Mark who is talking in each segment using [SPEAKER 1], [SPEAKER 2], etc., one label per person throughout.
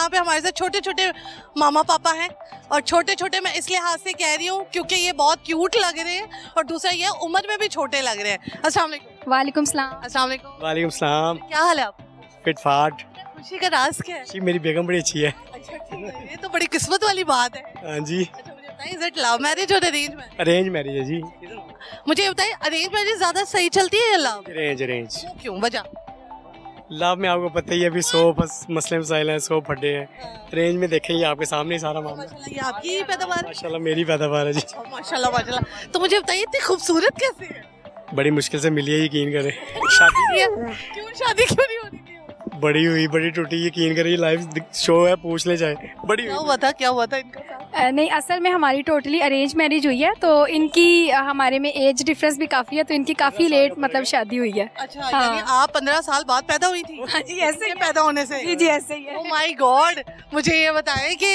[SPEAKER 1] यहाँ पे हमारे साथ छोटे छोटे मामा पापा हैं, और छोटे छोटे मैं इसलिए हाथ से कह रही हूँ क्योंकि ये बहुत क्यूट लग रहे हैं, और दूसरा ये उम्र में भी छोटे लग रहे हैं। अस्सलाम वालेकुम।
[SPEAKER 2] वालेकुम सलाम।
[SPEAKER 1] अस्सलाम वालेकुम।
[SPEAKER 3] वालेकुम सलाम।
[SPEAKER 1] क्या हाल है आप?
[SPEAKER 3] फिट फाट।
[SPEAKER 1] खुशी का राज क्या है?
[SPEAKER 3] जी मेरी बेगम बड़ी अच्छी है।
[SPEAKER 1] अच्छा ठीक है, ये तो बड़ी किस्मत वाली बात है।
[SPEAKER 3] हाँ जी।
[SPEAKER 1] अच्छा मुझे बताइए, इज इट लव मैरिज और अरेंज मैरिज?
[SPEAKER 3] अरेंज मैरिज है जी।
[SPEAKER 1] मुझे ये बताइए, अरेंज मैरिज ज्यादा सही चलती है या लव?
[SPEAKER 3] Arrange arrange.
[SPEAKER 1] क्यों, वजह?
[SPEAKER 3] लव में आपको पता ही है अभी 100 मसले मसाइल हैं, 100 फटे हैं। अरेंज में देखेंगे आपके सामने ही सारा मामला।
[SPEAKER 1] माशाल्लाह, ये आपकी ही पैदावार है?
[SPEAKER 3] माशाल्लाह मेरी पैदावार है जी।
[SPEAKER 1] माशाल्लाह माशाल्लाह। तो मुझे बताइए, इतनी खूबसूरत कैसे है?
[SPEAKER 3] बड़ी मुश्किल से मिली है, यकीन करें। शादी
[SPEAKER 1] क्यों शादी क्यों नहीं हो रही थी?
[SPEAKER 3] बड़ी हुई बड़ी टूटी, यकीन करें। लाइव शो है, पूछ ले जाए। बड़ी
[SPEAKER 1] क्या
[SPEAKER 3] हुई।
[SPEAKER 1] हुआ था, क्या हुआ था इनका साथ?
[SPEAKER 2] नहीं, असल में हमारी टोटली अरेंज मैरिज हुई है, तो इनकी हमारे में एज डिफरेंस भी काफ़ी है, तो इनकी काफ़ी लेट मतलब शादी हुई है।
[SPEAKER 1] अच्छा, यानी आप 15 साल बाद पैदा हुई थी?
[SPEAKER 2] हाँ जी, ऐसे ही
[SPEAKER 1] पैदा होने से?
[SPEAKER 2] जी जी ऐसे ही है।
[SPEAKER 1] Oh my God. मुझे ये बताएं कि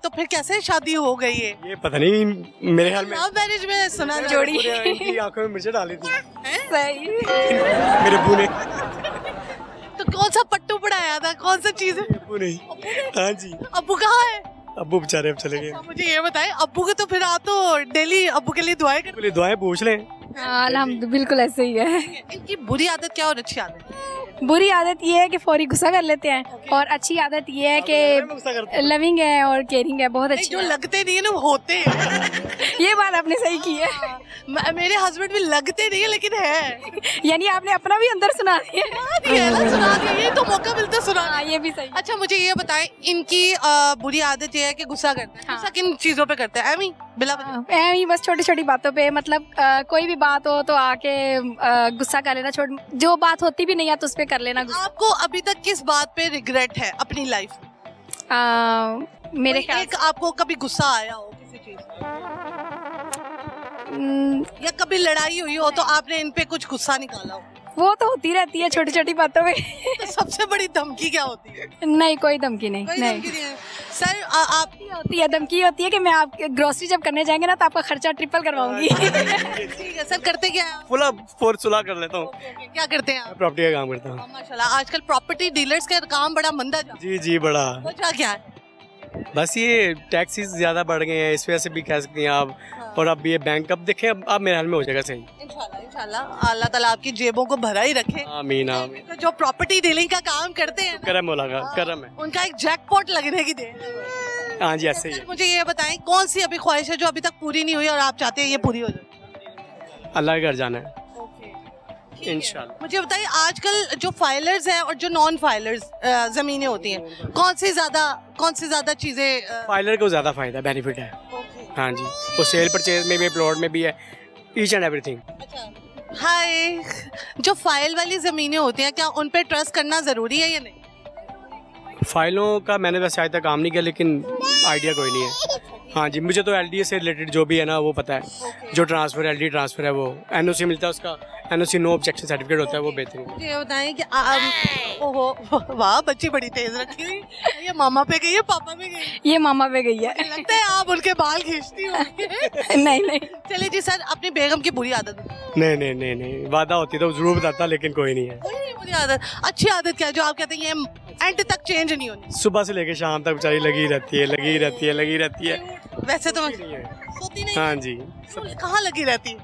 [SPEAKER 1] तो फिर कैसे शादी हो गई है?
[SPEAKER 3] ये पता नहीं, मेरे ख्याल में
[SPEAKER 1] लव मैरिज में सुना
[SPEAKER 2] जोड़ी।
[SPEAKER 3] इनकी आंखों में मिर्च डाली थी
[SPEAKER 2] सही।
[SPEAKER 3] मेरे अब्बू ने।
[SPEAKER 1] तो कौन सा पट्टू पढ़ाया था, कौन सा चीज?
[SPEAKER 3] अब्बू नहीं। हाँ जी।
[SPEAKER 1] अब्बू कहाँ है?
[SPEAKER 3] अब्बू बेचारे अब चले गए।
[SPEAKER 1] अच्छा, मुझे ये बताएं, अब्बू के तो फिर आप तो डेली अब्बू के लिए दुआएं करते
[SPEAKER 3] बोले दुआएं पूछ लें।
[SPEAKER 2] हाँ, अल्हम्दुलिल्लाह, बिल्कुल ऐसे ही है।
[SPEAKER 1] हैं। इनकी बुरी आदत क्या और अच्छी आदत?
[SPEAKER 2] बुरी आदत ये है कि फौरी गुस्सा कर लेते हैं, और अच्छी आदत ये है कि लविंग है और केयरिंग है, बहुत अच्छी
[SPEAKER 1] जो
[SPEAKER 2] है।
[SPEAKER 1] लगते नहीं है ना वो होते हैं।
[SPEAKER 2] ये बात आपने सही की है।
[SPEAKER 1] मेरे हस्बैंड भी लगते नहीं है लेकिन है।
[SPEAKER 2] यानी आपने अपना भी अंदर सुना दिया।
[SPEAKER 1] सुना दिया, ये तो मौका मिलता है सुना।
[SPEAKER 2] हाँ, ये भी सही।
[SPEAKER 1] अच्छा मुझे ये बताएं, इनकी बुरी आदत ये है कि गुस्सा करते हैं।
[SPEAKER 2] हाँ।
[SPEAKER 1] गुस्सा किन चीजों पे करते हैं? एमी बिला वजह?
[SPEAKER 2] ऐਵੇਂ ही बस छोटी छोटी बातों पे, मतलब कोई भी बात हो तो आके गुस्सा कर लेना, जो बात होती भी नहीं है तो उस पे कर लेना गुस्सा।
[SPEAKER 1] आपको अभी तक किस बात पे रिग्रेट है अपनी लाइफ में?
[SPEAKER 2] मेरे
[SPEAKER 1] कोई
[SPEAKER 2] ख्याल
[SPEAKER 1] एक आपको कभी गुस्सा आया हो किसी चीज पे, या कभी लड़ाई हुई हो तो आपने इन पे कुछ गुस्सा निकाला हो?
[SPEAKER 2] वो तो होती रहती है छोटी छोटी बातों में।
[SPEAKER 1] तो सबसे बड़ी धमकी क्या होती है?
[SPEAKER 2] नहीं, कोई धमकी नहीं।
[SPEAKER 1] कोई
[SPEAKER 2] नहीं
[SPEAKER 1] धमकी नहीं है। सर आप
[SPEAKER 2] होती है, धमकी होती है कि मैं आप ग्रोसरी जब करने जाएंगे ना तो आपका खर्चा ट्रिपल करवाऊंगी।
[SPEAKER 1] ठीक है सर, करते क्या है?
[SPEAKER 3] फुला फोर सुलह कर लेता हूँ।
[SPEAKER 1] क्या करते हैं आप?
[SPEAKER 3] प्रॉपर्टी का काम करता हूँ।
[SPEAKER 1] माशाल्लाह, आजकल प्रॉपर्टी डीलर्स का काम बड़ा मंदा जा
[SPEAKER 3] जी जी बड़ा।
[SPEAKER 1] वजह क्या है?
[SPEAKER 3] बस ये टैक्सेस ज्यादा बढ़ गए हैं, इस वजह से भी कह सकते हैं आप। और अब ये बैंक अब देखें, अब मेरे हाल में हो जाएगा सही।
[SPEAKER 1] इंशाल्लाह इंशाल्लाह, अल्लाह ताला आपकी जेबों को भरा ही रखे।
[SPEAKER 3] आमीन आमीन।
[SPEAKER 1] तो जो प्रॉपर्टी डीलिंग का काम करते हैं ना,
[SPEAKER 3] करम मौला का करम है।
[SPEAKER 1] उनका एक जैकपॉट लगने की देर।
[SPEAKER 3] हाँ जी ऐसे ही है।
[SPEAKER 1] मुझे ये बताएं, कौन सी अभी ख्वाहिश है जो अभी तक पूरी नहीं हुई और आप चाहते हैं ये पूरी हो जाए?
[SPEAKER 3] अल्लाह के घर जाना है इंशाल्लाह।
[SPEAKER 1] मुझे बताइए, आजकल जो फाइलर्स हैं और जो नॉन फाइलर्स जमीनें होती हैं, कौन सी ज्यादा चीजें
[SPEAKER 3] फाइलर को ज्यादा फायदा बेनिफिट है। हाँ जी, वो सेल परचेज में भी, प्लॉट में भी है, ईच एंड एवरीथिंग।
[SPEAKER 1] हाय, जो फाइल वाली जमीनें होती हैं, क्या उन पे ट्रस्ट करना जरूरी है या नहीं?
[SPEAKER 3] फाइलों का मैंने वैसे आज तक काम नहीं किया, लेकिन आइडिया कोई नहीं है। हाँ जी, मुझे तो एलडीए से रिलेटेड जो भी है ना वो पता है। जो ट्रांसफर एलडी ट्रांसफर है, वो एनओसी मिलता है, उसका एनओसी नो ऑब्जेक्शन सर्टिफिकेट होता है, वो बेहतरीन।
[SPEAKER 1] मुझे ये बताएं कि ओहो वाह, बच्ची बड़ी तेज रखी हुई। ये मामा पे गई है पापा पे गई?
[SPEAKER 2] ये मामा पे गई है।
[SPEAKER 1] लगता है आप उनके बाल खींचती होंगी।
[SPEAKER 2] नहीं नहीं।
[SPEAKER 1] चलिए जी सर, अपनी बेगम की बुरी आदत।
[SPEAKER 3] नहीं नहीं नहीं नहीं, वादा होती तो जरूर बताता, लेकिन कोई नहीं है।
[SPEAKER 1] कोई नहीं बुरी आदत। अच्छी आदत क्या है जो आप कहते हैं ये एंड तक चेंज नहीं होनी?
[SPEAKER 3] सुबह से लेकर शाम तक बेचारी लगी रहती है, लगी रहती है, लगी रहती है।
[SPEAKER 1] वैसे तो
[SPEAKER 3] नहीं है।
[SPEAKER 1] सोती नहीं?
[SPEAKER 3] हाँ जी,
[SPEAKER 1] कहाँ लगी रहती है?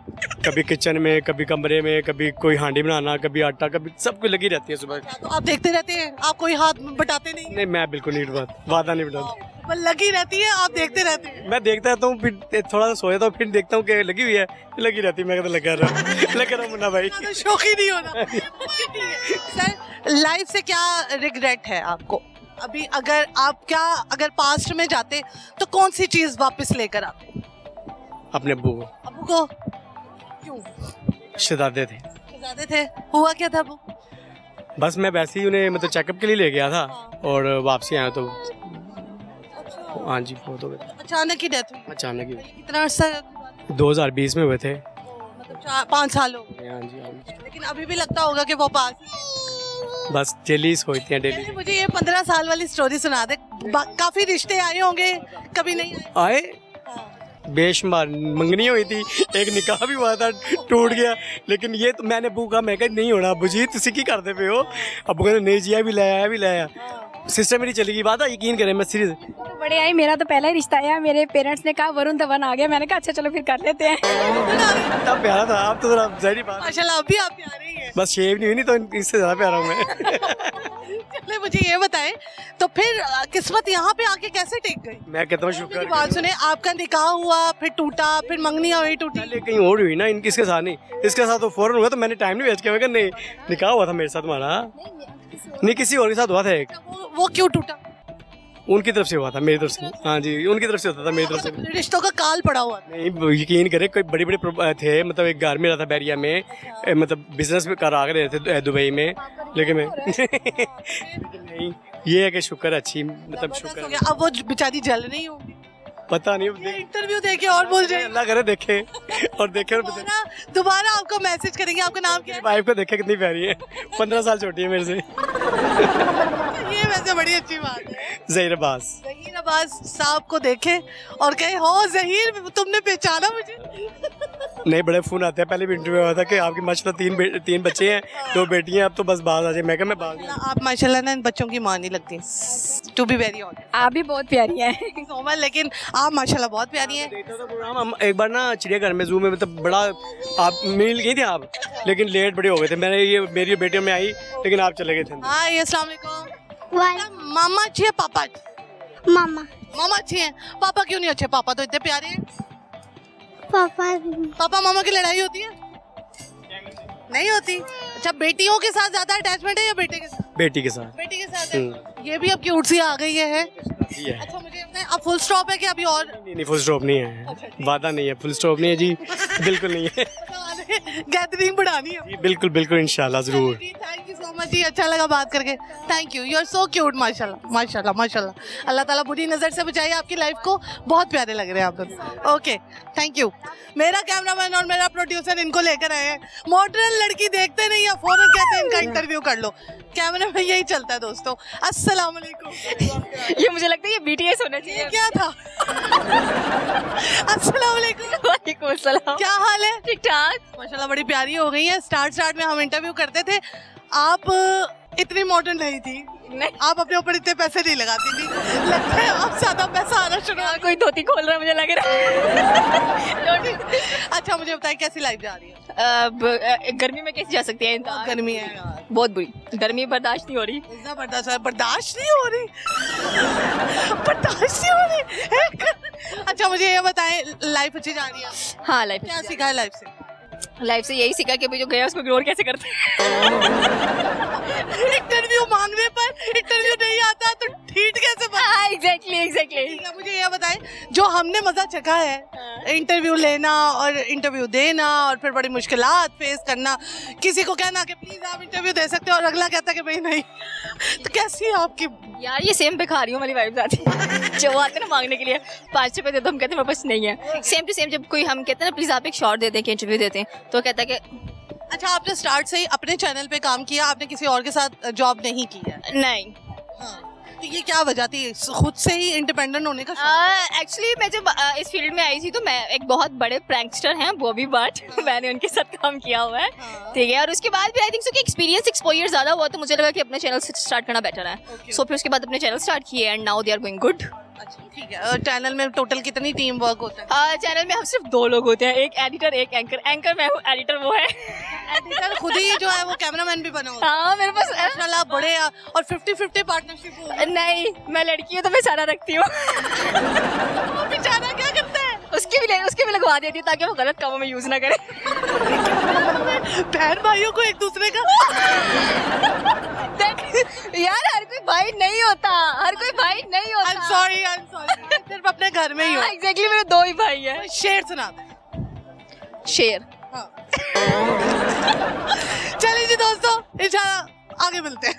[SPEAKER 3] कभी किचन में, कभी कमरे में, कभी कोई हांडी बनाना, कभी आटा, कभी सब कुछ लगी रहती है सुबह।
[SPEAKER 1] तो आप देखते रहते हैं, आप कोई हाथ बटाते नहीं?
[SPEAKER 3] नहीं, मैं बिल्कुल नहीं वादा नहीं बताता।
[SPEAKER 1] बस लगी रहती है, आप देखते रहते हैं?
[SPEAKER 3] मैं देखता रहता हूँ, फिर थोड़ा सा सोया था, फिर देखता हूँ कि लगी हुई है, लगी रहती है। मैं कहता लगा रहा मुन्ना भाई।
[SPEAKER 1] तो शौकी नहीं होना। ठीक है सर, लाइफ से क्या रिग्रेट है आपको अभी? अगर पास्ट में जाते तो कौन सी चीज वापस लेकर आते?
[SPEAKER 3] अपने अब्बू को।
[SPEAKER 1] अबू को क्यों?
[SPEAKER 3] शहजादे थे।
[SPEAKER 1] शहजादे थे, हुआ क्या था अबू?
[SPEAKER 3] बस मैं वैसे ही उन्हें मतलब चेकअप के लिए ले गया था, और वापसी आया तो हाँ जी बहुत हो गया।
[SPEAKER 1] अचानक ही डेथ हुई?
[SPEAKER 3] अचानक ही।
[SPEAKER 1] कितना अर्सा?
[SPEAKER 3] 2020 में हुए थे।
[SPEAKER 1] मतलब 5 साल हो गए।
[SPEAKER 3] हाँ जी हाँ जी।
[SPEAKER 1] लेकिन अभी भी लगता होगा कि वो पास।
[SPEAKER 3] बस डेली सोचते हैं डेली।
[SPEAKER 1] मुझे ये 15 साल वाली स्टोरी सुना दे। काफी रिश्ते आए होंगे, कभी नहीं
[SPEAKER 3] आए? बेशुमार मंगनी हुई थी, एक निकाह भी हुआ था, टूट गया। लेकिन ये तो मैंने अब्बू कहा, मैं कहा नहीं होना अब्बू जी, तुसी की करते पे हो? अब्बू कहते नहीं जी, भी लाया भी लाया। सिस्टर मेरी चली गई, बात है, यकीन करें, मैं सीरियस।
[SPEAKER 2] बड़े आई, मेरा तो पहला ही रिश्ता है। मेरे पेरेंट्स ने कहा वरुण धवन आ गया, मैंने कहा अच्छा चलो फिर कर लेते हैं।
[SPEAKER 3] इतना प्यारा था, आप तो जरा ज़ाहिर बात है।
[SPEAKER 1] माशाल्लाह अभी आप प्यारे ही हैं।
[SPEAKER 3] बस शेव नहीं हुई, नहीं तो इससे ज़्यादा प्यारा हूँ मैं।
[SPEAKER 1] चले मुझे ये बताएं, तो फिर किस्मत यहाँ पे आके कैसे टिक गई?
[SPEAKER 3] मैं कहता हूँ
[SPEAKER 1] मेरी
[SPEAKER 3] शुक्र
[SPEAKER 1] बात सुने, आपका निकाह हुआ, फिर टूटा, फिर मंगनियाँ हुई, टूटी।
[SPEAKER 3] पहले कहीं और हुई ना, इनकी इसके साथ नहीं, इसके साथ तो फौरन हुआ, तो मैंने टाइम नहीं वेस्ट किया। मैं कहा नहीं, निकाह हुआ था मेरे साथ हमारा, नहीं किसी और के साथ हुआ था एक,
[SPEAKER 1] वो क्यों टूटा?
[SPEAKER 3] उनकी तरफ से हुआ था, मेरी तरफ से। हाँ जी, उनकी तरफ से होता था, मेरी तरफ से
[SPEAKER 1] रिश्तों का काल पड़ा हुआ था।
[SPEAKER 3] नहीं। यकीन करे, कोई बड़े बड़े थे, मतलब एक घर में रहा था बैरिया में, मतलब बिजनेस में कर आ रहे थे दुबई में, लेकिन मैं नहीं, ये है कि शुक्र अच्छी, मतलब शुक्र
[SPEAKER 1] हो गया। अब वो बेचारी जल नहीं होगी,
[SPEAKER 3] पता नहीं,
[SPEAKER 1] इंटरव्यू देके और बोल जाए।
[SPEAKER 3] अल्लाह करे देखे और देखे और
[SPEAKER 1] दोबारा आपको मैसेज करेंगे। आपका नाम क्या है?
[SPEAKER 3] वाइफ को देखे कितनी प्यारी है, 15 साल छोटी है मेरे से।
[SPEAKER 1] ये वैसे बड़ी अच्छी बात है।
[SPEAKER 3] ज़हीर अब्बास,
[SPEAKER 1] ज़हीर अब्बास साहब को देखे और कहे हो ज़हीर तुमने पहचाना मुझे?
[SPEAKER 3] नहीं, बड़े फोन आते हैं, पहले भी इंटरव्यू हुआ था कि आपकी माशाल्लाह तीन बच्चे हैं, 2 बेटी हैं, अब तो बस बात आ जाए। मैं कहा मैं बात,
[SPEAKER 1] आप माशाल्लाह ना इन बच्चों की मां नहीं लगती, टू बी वेरी ऑनेस्ट।
[SPEAKER 2] आप भी बहुत प्यारी हैं।
[SPEAKER 1] सो मच, लेकिन आप माशाल्लाह बहुत प्यारी हैं।
[SPEAKER 3] हम एक बार ना चिड़ियाघर में, जू में, मतलब बड़ा, आप मिल गई थी आप, लेकिन लेट बड़े हो गए थे। मैंने ये मेरी बेटियों में आई, लेकिन आप चले गए थे।
[SPEAKER 1] हाय, अस्सलाम वालेकुम। मामा अच्छी है, पापा? मामा अच्छी हैं, पापा क्यों नहीं अच्छे? पापा तो इतने प्यारे हैं। पापा मामा की लड़ाई होती है? नहीं होती। अच्छा, बेटियों के साथ ज्यादा अटैचमेंट है या बेटे के साथ?
[SPEAKER 3] बेटी के साथ।
[SPEAKER 1] बेटी के साथ है। ये भी अब क्यूट सी आ गई है। अच्छा, मुझे बताएं, अब फुल स्टॉप है कि अभी और?
[SPEAKER 3] नहीं, फुल स्टॉप नहीं है, वादा नहीं है, फुल स्टॉप नहीं है जी, बिल्कुल नहीं है।
[SPEAKER 1] गैदरिंग बढ़ानी है
[SPEAKER 3] जी बिल्कुल बिल्कुल, इंशाल्लाह जरूर।
[SPEAKER 1] थैंक यू सो मच जी, अच्छा लगा बात करके। Thank you, you are so cute, माशाल्लाह माशाल्लाह माशाल्लाह। अल्लाह ताला बुरी नज़र से बचाइए आपकी लाइफ को, बहुत प्यारे लग रहे हैं आप लोग। Okay, thank you. मेरा कैमरामैन और मेरा प्रोड्यूसर इनको लेकर आए हैं। मॉडर्न लड़की देखते नहीं है, फौरन कहते हैं इनका इंटरव्यू कर लो। कैमरा में यही चलता है दोस्तों। अस्सलाम वालेकुम।
[SPEAKER 2] ये मुझे लगता है ये BTS होना चाहिए।
[SPEAKER 1] ये क्या था? अस्सलाम वालेकुम।
[SPEAKER 2] वालेकुम सलाम।
[SPEAKER 1] क्या हाल है?
[SPEAKER 2] ठीक ठाक।
[SPEAKER 1] माशाल्लाह बड़ी प्यारी हो गई है। स्टार्ट में हम इंटरव्यू करते थे, आप इतनी मॉडर्न नहीं थी।
[SPEAKER 2] नहीं,
[SPEAKER 1] आप अपने ऊपर इतने पैसे नहीं लगाती थी, लगता है आप ज्यादा पैसा आना शुरू हो।
[SPEAKER 2] कोई धोती खोल रहा है मुझे लग रहा है।
[SPEAKER 1] अच्छा, मुझे बताइए कैसी लाइफ जा रही है?
[SPEAKER 2] अब गर्मी में कैसे जा सकती है?
[SPEAKER 1] बहुत गर्मी है,
[SPEAKER 2] बहुत बुरी गर्मी, बर्दाश्त नहीं हो रही।
[SPEAKER 1] बर्दाश्त नहीं हो रही। बर्दाश्त नहीं हो रही। अच्छा, मुझे ये बताएं, लाइफ अच्छी जा रही है?
[SPEAKER 2] हाँ, लाइफ
[SPEAKER 1] क्या सीखा है लाइफ से?
[SPEAKER 2] लाइफ से यही सीखा कि भाई जो गया उसको इग्नोर कैसे करते हैं।
[SPEAKER 1] इंटरव्यू मांगने पर इंटरव्यू नहीं आता तो ठीक कैसे
[SPEAKER 2] हाँ, एग्जैक्टली।
[SPEAKER 1] ठीक है, मुझे ये बताएं, जो हमने मजा चखा है इंटरव्यू लेना और इंटरव्यू देना और फिर बड़ी मुश्किलात फेस करना, किसी को कहना कि प्लीज आप इंटरव्यू दे सकते हो और अगला कहता कि भाई नहीं, तो कैसी है आपकी?
[SPEAKER 2] यार ये सेम भिखारियों वाली वाइब्स आती है। जो आते हैं ना मांगने के लिए 5 रुपए दे दो, हम कहते हैं मेरे पास नहीं है। सेम टू सेम जब कोई हम कहते हैं ना प्लीज आप एक शॉर्ट दे दें कि इंटरव्यू देते हैं, तो कहता है कि
[SPEAKER 1] अच्छा, आपने स्टार्ट से ही अपने चैनल पे काम किया, आपने किसी और के साथ जॉब नहीं की है?
[SPEAKER 2] नहीं।
[SPEAKER 1] हाँ। तो ये क्या वजह थी, खुद से ही इंडिपेंडेंट होने का?
[SPEAKER 2] एक्चुअली मैं जब इस फील्ड में आई थी तो मैं एक बहुत बड़े प्रैंकस्टर हैं बॉबी बट, मैंने उनके साथ काम किया हुआ है। ठीक है, और उसके बाद भी आई थिंक सो कि एक्सपीरियंस एक्सपोजर ज़्यादा हुआ, तो मुझे लगा कि अपने चैनल से स्टार्ट करना बेटर है। सो फिर उसके बाद अपने चैनल स्टार्ट किए and now they are going good.
[SPEAKER 1] अच्छा, ठीक है। चैनल में टोटल कितनी टीम वर्क होता है?
[SPEAKER 2] चैनल में हम सिर्फ 2 लोग होते हैं, एक एडिटर एक एंकर। एंकर मैं हूँ, एडिटर वो है।
[SPEAKER 1] एडिटर खुद ही जो है वो कैमरामैन भी बना होता है।
[SPEAKER 2] हाँ, मेरे पास
[SPEAKER 1] माशाल्लाह बड़े, और 50-50 पार्टनरशिप हो।
[SPEAKER 2] नहीं, मैं लड़की हूँ तो मैं सारा रखती हूँ।
[SPEAKER 1] वो बेचारा क्या करता है?
[SPEAKER 2] उसके भी लगवा देती हूँ ताकि वो गलत कामों में यूज ना करे।
[SPEAKER 1] बहन भाइयों को एक दूसरे का
[SPEAKER 2] यार हर कोई भाई नहीं होता, हर कोई भाई नहीं होता।
[SPEAKER 1] I'm sorry, सिर्फ अपने घर में ही हो।
[SPEAKER 2] एग्जैक्टली, मेरे 2 ही भाई हैं।
[SPEAKER 1] शेर सुना दे।
[SPEAKER 2] शेर।
[SPEAKER 1] हाँ। चलिए जी दोस्तों, इंशाल्लाह आगे मिलते हैं।